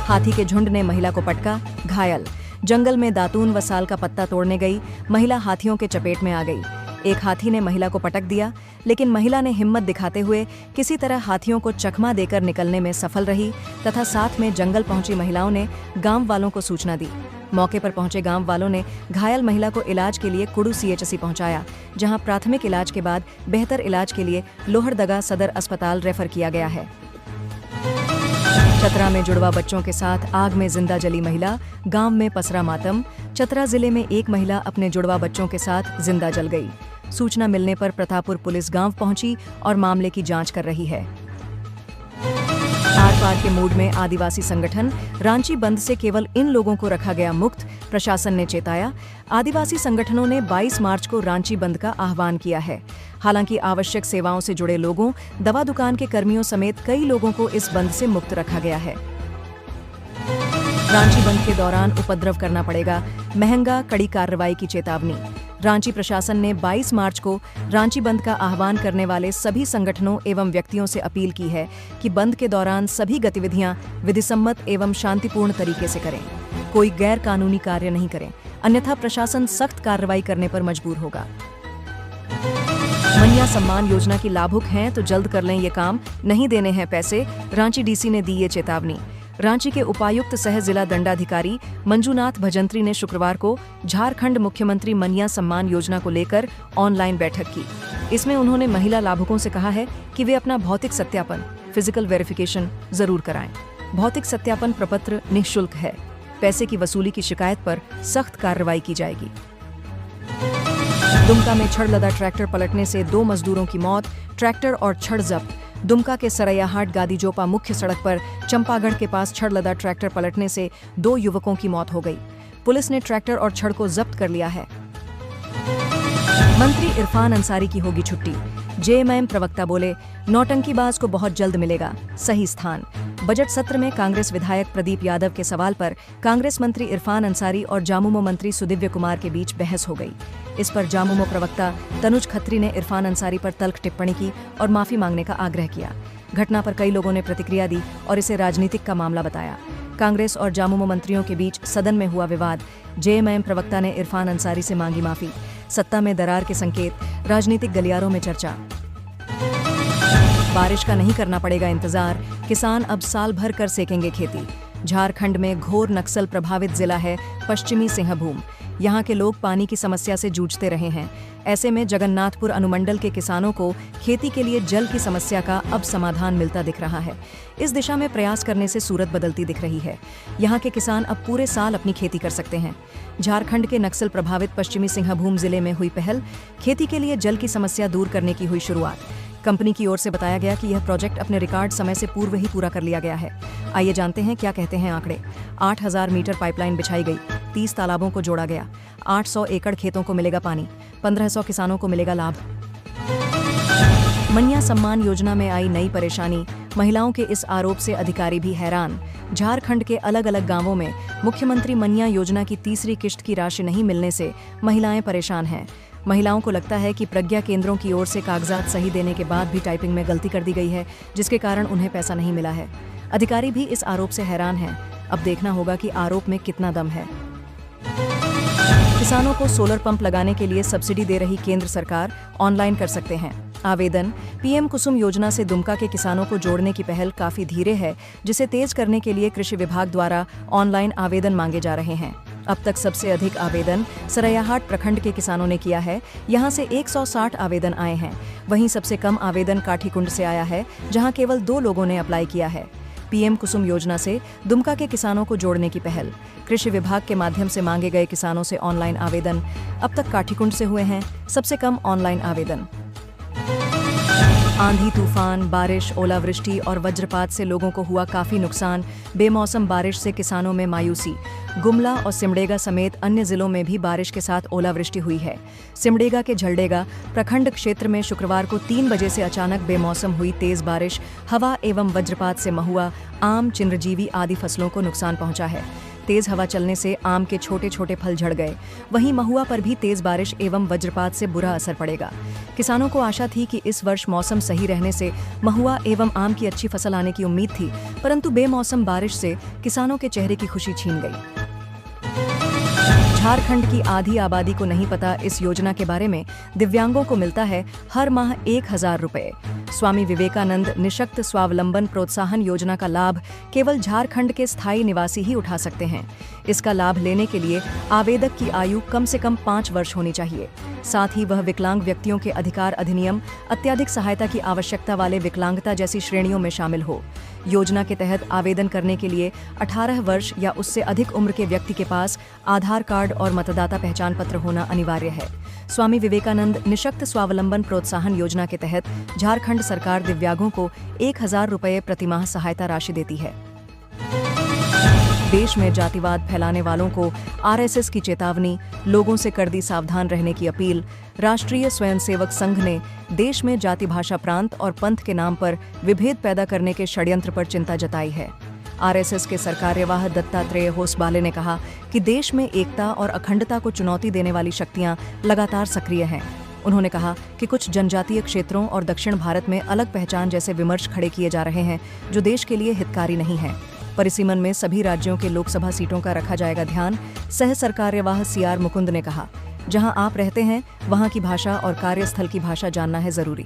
हाथी के झुंड ने महिला को पटका, घायल। जंगल में दातून व साल का पत्ता तोड़ने गई महिला हाथियों के चपेट में आ गई। एक हाथी ने महिला को पटक दिया, लेकिन महिला ने हिम्मत दिखाते हुए किसी तरह हाथियों को चकमा देकर निकलने में सफल रही तथा साथ में जंगल पहुंची महिलाओं ने गांव वालों को सूचना दी। मौके पर पहुंचे गांव वालों ने घायल महिला को इलाज के लिए कुडू CHC पहुंचाया, जहां प्राथमिक इलाज के बाद बेहतर इलाज के लिए लोहरदगा सदर अस्पताल रेफर किया गया है। चतरा में जुड़वा बच्चों के साथ आग में जिंदा जली महिला, गांव में पसरा मातम। चतरा जिले में एक महिला अपने जुड़वा बच्चों के साथ जिंदा जल गई। सूचना मिलने पर प्रतापपुर पुलिस गांव पहुंची और मामले की जांच कर रही है। आर पार के मूड में आदिवासी संगठन, रांची बंद से केवल इन लोगों को रखा गया मुक्त, प्रशासन ने चेताया। आदिवासी संगठनों ने 22 मार्च को रांची बंद का आह्वान किया है। हालांकि आवश्यक सेवाओं से जुड़े लोगों, दवा दुकान के कर्मियों समेत कई लोगों को इस बंद से मुक्त रखा गया है। रांची बंद के दौरान उपद्रव करना पड़ेगा, महंगा, कड़ी कार्रवाई की चेतावनी। रांची प्रशासन ने 22 मार्च को रांची बंद का आह्वान करने वाले सभी संगठनों एवं व्यक्तियों से अपील की है कि बंद के दौरान सभी गतिविधियां विधिसम्मत एवं शांतिपूर्ण तरीके से करें। कोई गैर कानूनी कार्य नहीं करें, अन्यथा प्रशासन सख्त कार्रवाई करने पर मजबूर होगा। मनिया सम्मान योजना की लाभुक हैं तो जल्द कर लें ये काम, नहीं देने हैं पैसे, रांची DC ने दी ये चेतावनी। रांची के उपायुक्त सह जिला दंडाधिकारी मंजूनाथ भजंत्री ने शुक्रवार को झारखंड मुख्यमंत्री मनिया सम्मान योजना को लेकर ऑनलाइन बैठक की। इसमें उन्होंने महिला लाभुकों से कहा है कि वे अपना भौतिक सत्यापन, फिजिकल वेरिफिकेशन जरूर कराएं। भौतिक सत्यापन प्रपत्र निःशुल्क है। पैसे की वसूली की शिकायत पर सख्त कार्रवाई की जाएगी। दुमका में छड़ लदा ट्रैक्टर पलटने से 2 मजदूरों की मौत, ट्रैक्टर और छड़ जब्त। दुमका के सरैयाहाट गादीजोपा मुख्य सड़क पर चंपागढ़ के पास छड़ लदा ट्रैक्टर पलटने से 2 युवकों की मौत हो गई। पुलिस ने ट्रैक्टर और छड़ को जब्त कर लिया है। मंत्री इरफान अंसारी की होगी छुट्टी। JMIM प्रवक्ता बोले, नौटंकीबाज को बहुत जल्द मिलेगा सही स्थान। बजट सत्र में कांग्रेस विधायक प्रदीप यादव के सवाल पर कांग्रेस मंत्री इरफान अंसारी और जामुमो मंत्री सुदिव्य कुमार के बीच बहस हो गई। इस पर जामुमो प्रवक्ता तनुज खत्री ने इरफान अंसारी पर तल्ख टिप्पणी की और माफी मांगने का आग्रह किया। घटना पर कई लोगों ने प्रतिक्रिया दी और इसे राजनीतिक का मामला बताया। कांग्रेस और जामुमो मंत्रियों के बीच सदन में हुआ विवाद। JMIM प्रवक्ता ने इरफान अंसारी से मांगी माफी। सत्ता में दरार के संकेत, राजनीतिक गलियारों में चर्चा। बारिश का नहीं करना पड़ेगा इंतजार, किसान अब साल भर कर सेकेंगे खेती। झारखंड में घोर नक्सल प्रभावित जिला है पश्चिमी सिंहभूम। यहाँ के लोग पानी की समस्या से जूझते रहे हैं। ऐसे में जगन्नाथपुर अनुमंडल के किसानों को खेती के लिए जल की समस्या का अब समाधान मिलता दिख रहा है। इस दिशा में प्रयास करने से सूरत बदलती दिख रही है। यहाँ के किसान अब पूरे साल अपनी खेती कर सकते हैं। झारखंड के नक्सल प्रभावित पश्चिमी सिंहभूम जिले में हुई पहल, खेती के लिए जल की समस्या दूर करने की हुई शुरुआत। कंपनी की ओर से बताया गया कि यह प्रोजेक्ट अपने रिकॉर्ड समय से पूर्व ही पूरा कर लिया गया है। आइए जानते हैं क्या कहते हैं आंकड़े। 8000 मीटर पाइपलाइन बिछाई गई, 30 तालाबों को जोड़ा गया, 800 एकड़ खेतों को मिलेगा पानी, 1500 किसानों को मिलेगा लाभ। मनिया सम्मान योजना में आई नई परेशानी, महिलाओं के इस आरोप से अधिकारी भी हैरान। झारखंड के अलग अलग गांवों में मुख्यमंत्री मनिया योजना की तीसरी किश्त की राशि नहीं मिलने से महिलाएं परेशान हैं। महिलाओं को लगता है कि प्रज्ञा केंद्रों की ओर से कागजात सही देने के बाद भी टाइपिंग में गलती कर दी गई है, जिसके कारण उन्हें पैसा नहीं मिला है। अधिकारी भी इस आरोप से हैरान हैं। अब देखना होगा कि आरोप में कितना दम है। किसानों को सोलर पंप लगाने के लिए सब्सिडी दे रही केंद्र सरकार, ऑनलाइन कर सकते हैं आवेदन। PM कुसुम योजना से दुमका के किसानों को जोड़ने की पहल काफी धीरे है, जिसे तेज करने के लिए कृषि विभाग द्वारा ऑनलाइन आवेदन मांगे जा रहे हैं। अब तक सबसे अधिक आवेदन सरैयाहाट प्रखंड के किसानों ने किया है। यहां से 160 आवेदन आए हैं। वहीं सबसे कम आवेदन काठीकुंड से आया है, जहां केवल 2 लोगों ने अप्लाई किया है। PM कुसुम योजना से दुमका के किसानों को जोड़ने की पहल, कृषि विभाग के माध्यम से मांगे गए किसानों से ऑनलाइन आवेदन। अब तक काठीकुंड से हुए हैं सबसे कम ऑनलाइन आवेदन। आंधी, तूफान, बारिश, ओलावृष्टि और वज्रपात से लोगों को हुआ काफी नुकसान। बेमौसम बारिश से किसानों में मायूसी। गुमला और सिमडेगा समेत अन्य जिलों में भी बारिश के साथ ओलावृष्टि हुई है। सिमडेगा के झलडेगा प्रखंड क्षेत्र में शुक्रवार को 3 बजे से अचानक बेमौसम हुई तेज बारिश, हवा एवं वज्रपात से महुआ, आम, चिन्हजीवी आदि फसलों को नुकसान पहुंचा है। तेज हवा चलने से आम के छोटे छोटे फल झड़ गए। वहीं महुआ पर भी तेज बारिश एवं वज्रपात से बुरा असर पड़ेगा। किसानों को आशा थी कि इस वर्ष मौसम सही रहने से महुआ एवं आम की अच्छी फसल आने की उम्मीद थी, परंतु बेमौसम बारिश से किसानों के चेहरे की खुशी छीन गई। झारखंड की आधी आबादी को नहीं पता इस योजना के बारे में। दिव्यांगों को मिलता है हर माह 1000 रुपए। स्वामी विवेकानंद निःशक्त स्वावलंबन प्रोत्साहन योजना का लाभ केवल झारखंड के स्थायी निवासी ही उठा सकते हैं। इसका लाभ लेने के लिए आवेदक की आयु कम से कम 5 वर्ष होनी चाहिए। साथ ही वह विकलांग व्यक्तियों के अधिकार अधिनियम, अत्यधिक सहायता की आवश्यकता वाले विकलांगता जैसी श्रेणियों में शामिल हो। योजना के तहत आवेदन करने के लिए 18 वर्ष या उससे अधिक उम्र के व्यक्ति के पास आधार कार्ड और मतदाता पहचान पत्र होना अनिवार्य है। स्वामी विवेकानंद निःशक्त स्वावलंबन प्रोत्साहन योजना के तहत झारखंड सरकार दिव्यांगों को 1000 रुपये प्रतिमाह सहायता राशि देती है। देश में जातिवाद फैलाने वालों को आरएसएस की चेतावनी, लोगों से कर दी सावधान रहने की अपील। राष्ट्रीय स्वयंसेवक संघ ने देश में जाति, भाषा, प्रांत और पंथ के नाम पर विभेद पैदा करने के षड्यंत्र पर चिंता जताई है। आरएसएस के सरकार्यवाह दत्तात्रेय होसबाले ने कहा कि देश में एकता और अखंडता को चुनौती देने वाली शक्तियां लगातार सक्रिय हैं। उन्होंने कहा कि कुछ जनजातीय क्षेत्रों और दक्षिण भारत में अलग पहचान जैसे विमर्श खड़े किए जा रहे हैं, जो देश के लिए हितकारी नहीं है। परिसीमन में सभी राज्यों के लोकसभा सीटों का रखा जाएगा ध्यान। सह सरकार्यवाह सीआर मुकुंद ने कहा, जहां आप रहते हैं वहां की भाषा और कार्यस्थल की भाषा जानना है जरूरी।